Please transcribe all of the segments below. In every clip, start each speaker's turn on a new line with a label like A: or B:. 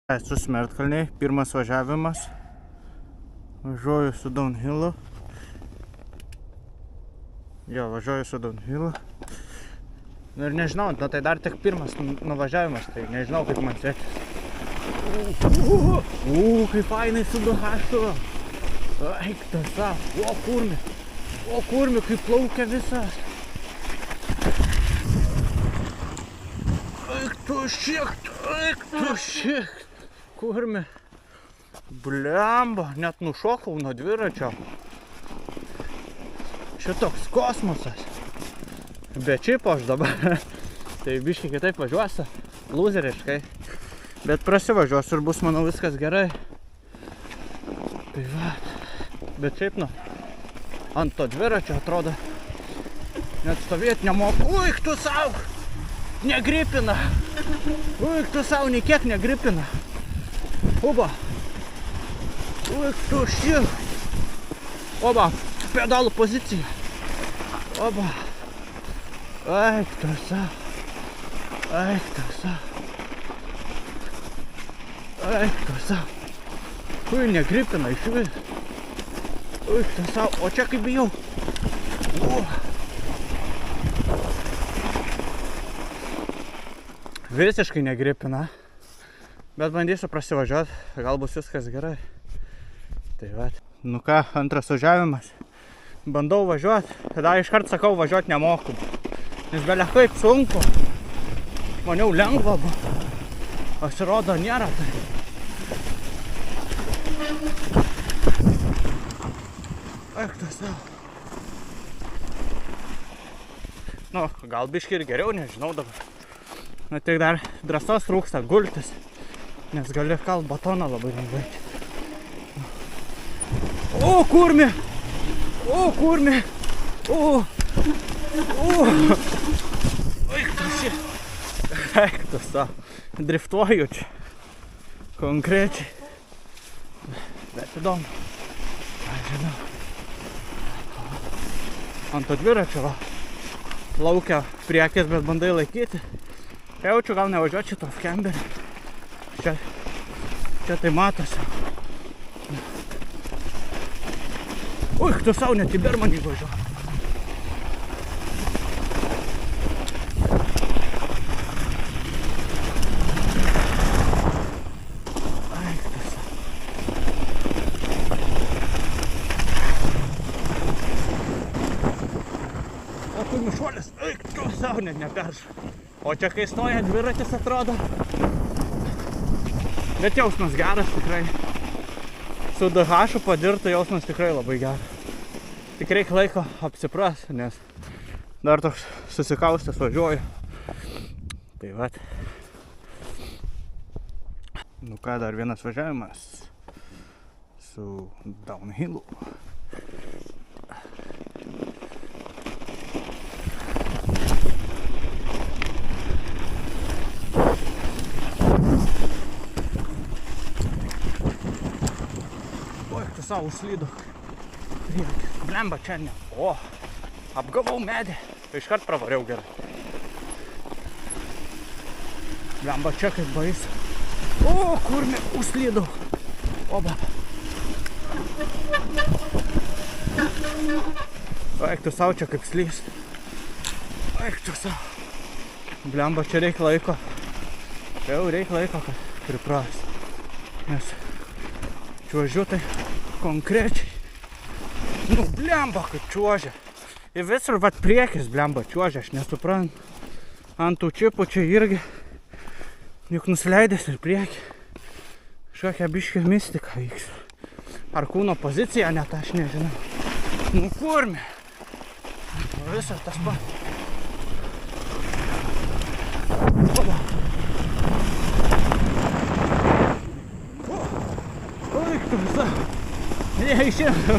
A: Esu Smertkalniai, pirmas važiavimas. Važiuoju su downhillu. Važiuoju su downhillu. Ir nežinau, tai dar tik pirmas nuvažiavimas, tai nežinau, kaip man sekės. Kaip fainai su duhašu. Eik tasa. O kurmi, kaip plaukia visas. Eik tu šiek. Kurmi. Blemba, net nušokau nuo dviračio. Šitoks kosmosas. Be čipo aš dabar. Tai biškai kitaip važiuosiu. Lūzeriškai. Bet prasivažiuosiu ir bus, manau, viskas gerai. Tai va. Bet šiaip ant to dviračio atrodo. Net stovėti nemoku. Uik tu sau! Negripina! Uik tu sau, nei kiek negripina. Oba! Uik tu šiek! Oba! Pedalų pozicija! Oba! Eik tu sau! Eik tu sau! Eik tu sau! Ui, negripina iš vis! Uik tu sau! O čia kaip bijau! Visiškai negripina. Bet bandysiu prasivažiuoti, gal bus viskas gerai. Tai va. Nu ką, antras važiavimas. Bandau važiuoti, tada iškart sakau, važiuoti nemoku. Nes belia kaip sunku. Maniau lengva buvo. Pasirodo, nėra tai. Eik tu sau. Nu, gal biškai ir geriau, nežinau dabar. Na tik dar drąsos trūksta gultis. Nes gali kalt batoną labai lengvai. O, kurmi! O, kurmi! O! Eik tu šį! Eik tu sau! Driftuoju čia. Konkrečiai. Bet įdomu. Aš žinau. Ant to dviračio va. Plaukia priekis, bet bandai laikyti. Jaučiu, gal nevažiuoti šito kemberį. Čia tai matosi. Uik, tu sau net į Bermanį važiuoju. Eik tu sau. O kur mišuolis? Eik tu sau, net neperšau. O čia kai stoja dviratis atrodo. Bet jausmas geras tikrai. Su DH padirta jausmas tikrai labai geras. Tik reikia laiko apsiprasti, nes dar toks susikaustęs važiuoju. Tai vat. Nu ką, dar vienas važiavimas su downhillu. Sau užslydo. Blemba čia ne. O, apgavau medį. Iškart pravariau gerai. Blemba čia kaip baisu. O, kur užslydau. Oba. Eik tu sau čia kaip slys. Eik tu sau. Blemba čia reikia laiko. Jau reikia laiko, kad pripras. Nes čiuožiu tai konkrečiai. Nu, blemba, kaip čiuožia. Ir visur vat priekis, blemba, čiuožia, aš nesuprantu. Ant tų čipų čia irgi. Juk nusileidęs ir priekį. Kažkokia biškė mistika vyks. Ar kūno pozicija net, aš nežinau. Nu, kurmi. Visas tas pat. Oba. Eik tu visą. Neišėjau.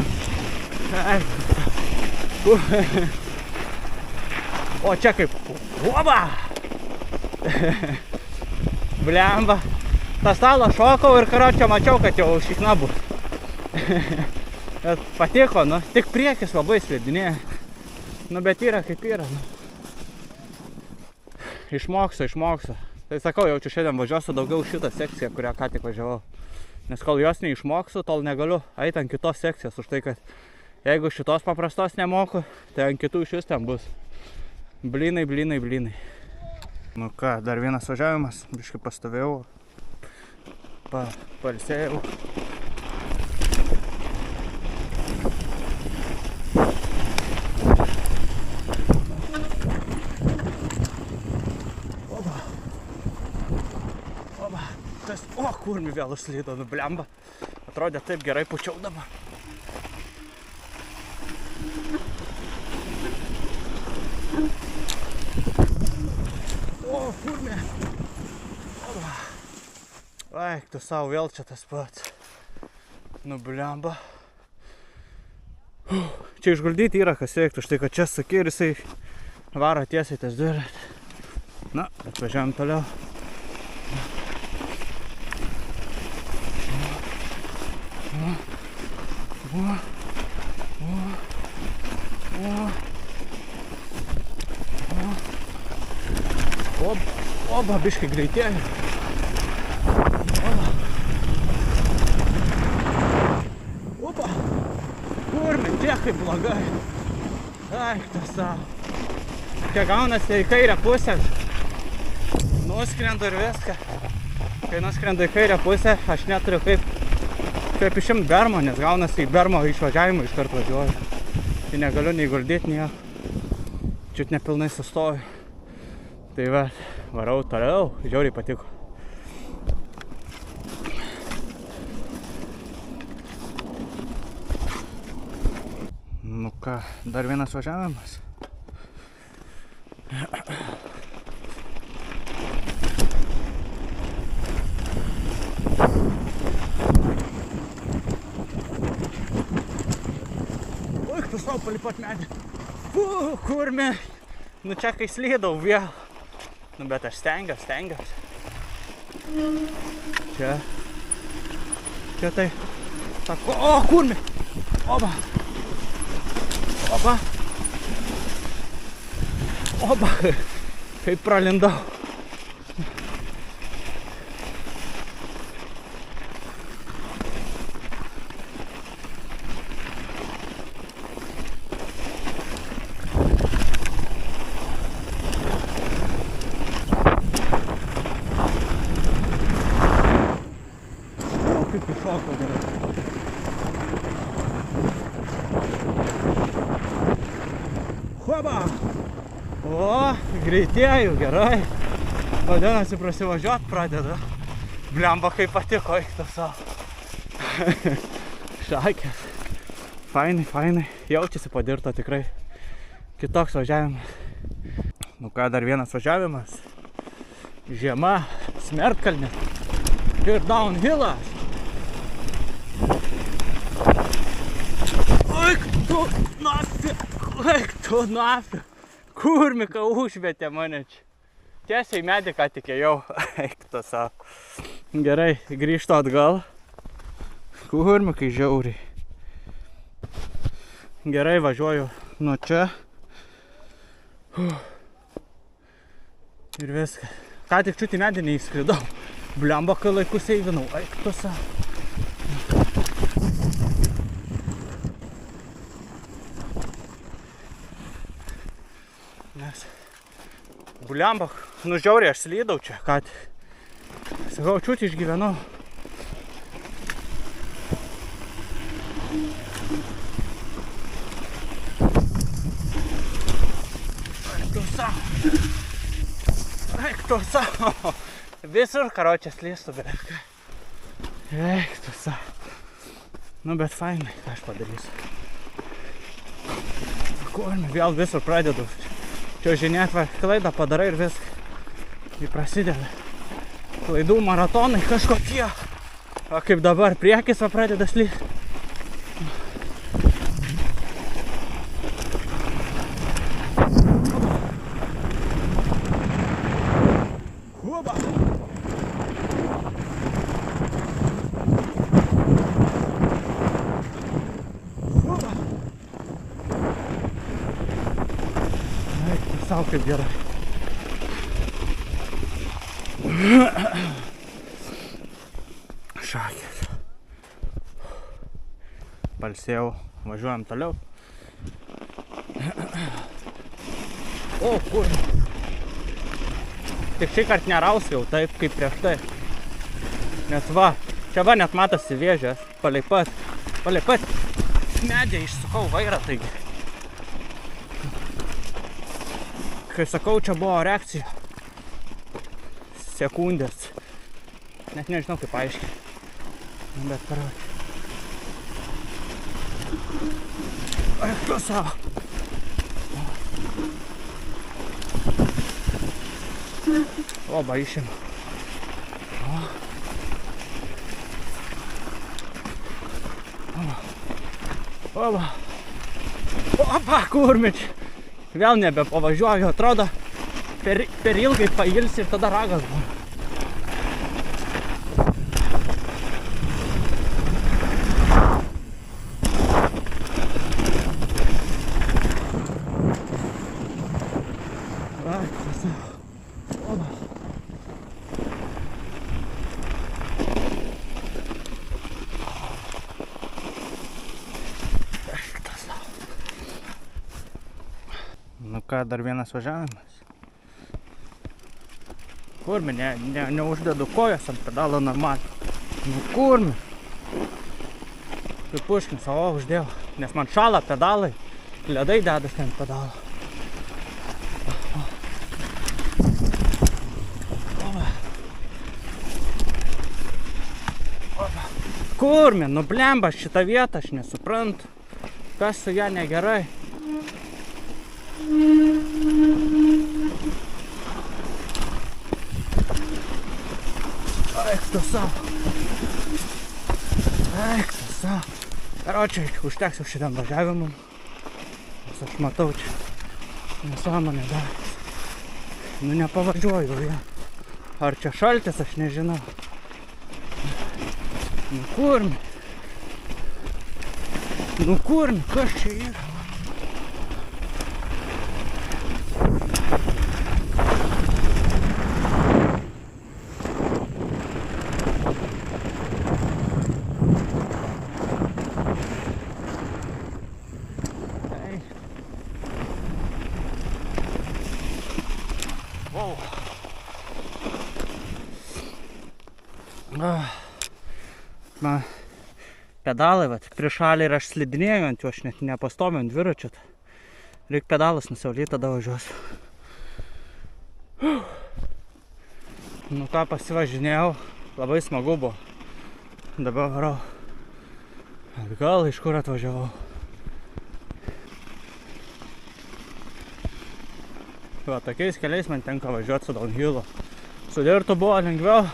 A: O čia kaip. Oba! Blemba. tą stalą šokau ir karočią mačiau, kad jau šikna bus. Bet patiko, nu, tik priekis labai slidinėja. Nu, bet yra kaip yra. Nu. Išmoksiu. Tai sakau, jaučiu šiandien važiuosiu daugiau šitą sekciją, kurią ką tik važiavau. Nes kol jos neišmoksiu, tol negaliu eiti ant kitos sekcijos. Už tai, kad jeigu šitos paprastos nemoku, tai ant kitų iš vis ten bus. Blynai. Nu ką, dar vienas važiavimas. Biškai pastovėjau. Pailsėjau. O, kurmi vėl užslydo, nu blemba. Atrodė taip gerai pučiau dabar. O, kurmi. Eik, tu savo vėl čia tas pats. Nu blemba. Čia išguldyti yra kas reiktų, štai kad čia sakė ir jisai varo tiesiai ties dviratį. Na, atvažiavam toliau. Oba, biškai greitėja. Opa, kurmi, tiek kaip blogai. Ai, tas savo. Čia gaunasi į kairę pusę. Nuskrendu ir viską. Kai nuskrendu į kairę pusę, aš neturiu kaip išimt bermo, nes gaunasi į bermo išvažiavimą iškart važiuoju. Tai negaliu nei guldyti, nieko. Čiut nepilnai sustoju. Tai va, varau toliau, žiauriai patiko. Nu ką, dar vienas važiavimas. Oi, tu savo palipat medį. Kurmi. Nu čia kai slydau vėl. Nu bet aš stengiuos. Čia tai. Sako, o, kurmi. Oba. Kaip pralindau. Kaip iššoko gerai. Hoba! O, greitėjau, gerai. Vadinasi, prasivažiuot pradeda. Blemba, kaip patiko, eik tu savo. Šakės. Fainai. Jaučiasi padirto tikrai. Kitoks važiavimas. Nu ką, dar vienas važiavimas. Žiema, Smertkalnis. Ir downhillas. Eik tu nafig. Kurmika užvietė mane čia. Tiesiai medį ką tik ėjau. Eik tu savo. Gerai, grįžtu atgal. Kurmikai žiauriai. Gerai, važiuoju nuo čia. Ir viskas. Ką tik čiut į medį neįskridau. Blemba, kai laikus eivinau. Eik tu savo. Nes blemba, nu žiauriai aš slydau čia, kad sakau, čiut išgyvenau. Eik tu savo. Visur, karočią, slystu, bet ką. Eik tu savo. Nu, bet fainai, ką aš padarysiu. Kurmi, vėl visur pradedu. Čia žinėt, va, klaidą padarai ir viską. Tai prasideda. Klaidų maratonai kažkokie. Va, kaip dabar priekis va pradeda slysti. Oba! Sau kaip gerai. Šakės. Palsėjau, važiuojam toliau. O, kur? Tik šį kart nerausiu jau taip, kaip prieš tai. Nes va, čia va net matosi vėžės. Palei pat medžiai išsukau vairą, taigi. Kai sakau, čia buvo reakcija. Sekundės. Net nežinau kaip aiškiai. Bet parodžiu. Eik tu savo. Oba išėmė. Oba, kurmič. Vėl nebepavažiuoju, atrodo, per ilgai pailsi ir tada ragas buvo. Nu ką, dar vienas važiavimas. Kurmi, neuždedu kojas ant pedalo normaliai. Nu kurmi. Kaip puškins, o uždėjau. Nes man šala pedalai. Ledai dedas ten pedalą. Kurmi, nu blemba šitą vietą, aš nesuprantu. Kas su ją negerai. Eik tu savo. Eik tu savo. Karočiai, užteks jau šitam važiavimui. Nes aš matau čia nesąmonė daras. Nu nepavažiuoju jau. Ar čia šaltis, aš nežinau. Nu kurmi. Nu kurmi, kas čia yra? Man pedalai, prieš šalį ir aš slidinėjau ant jų, aš net nepastoviu ant dviračio. Reik pedalas nusivalyti, tada važiuosiu. Nu ką, pasivažinėjau, labai smagu buvo. Dabar varau atgal, iš kur atvažiavau. Va, tokiais keliais man tenka važiuoti su downhillu. Su dirtu buvo lengviau,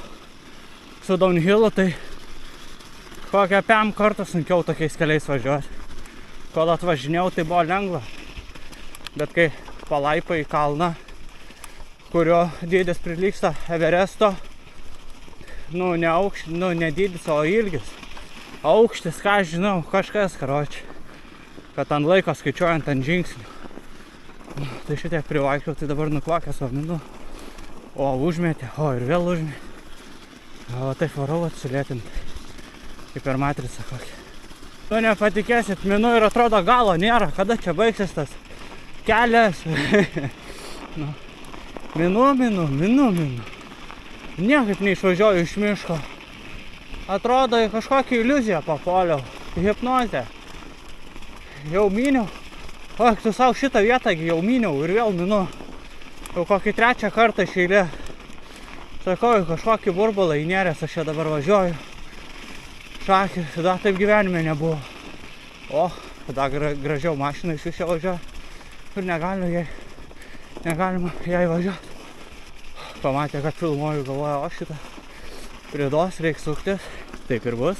A: su downhillu tai kokią 5 kartų sunkiau tokiais keliais važiuoti. Kol atvažinėjau, tai buvo lengva. Bet kai palaipa į kalną, kurio dydis prilygsta Everesto, ne dydis, o ilgis. Aukštis, ką aš žinau, kažkas, karoči. Kad ant laiko skaičiuojant ant žingsnių. Tai šitiek privaikščiau, tai dabar nukvakęs vaminu. O užmetė, o ir vėl užmetė. O taip varau atsulėtinti. Kaip per matricą kokį. Nu nepatikėsit, minu ir atrodo galo nėra. Kada čia baigsis tas kelias? Nu, minu. Niekaip neišvažiuoju iš miško. Atrodo, į kažkokią iliuziją papuoliau. Hipnozę. Jau myniau. O, tu savo šitą vietą jau myniau ir vėl minu. Jau kokį 3 kartą iš eilės. Sakau, į kažkokį burbulą įnėręs, aš čia dabar važiuoju. Šakis, tada taip gyvenime nebuvo. O, tada gražiau mašina iš čia važiuoja. Ir negalima jai važiuoti. Pamatė, kad filmuoju, galvoja, o šitą pridos reikia suktis. Taip ir bus.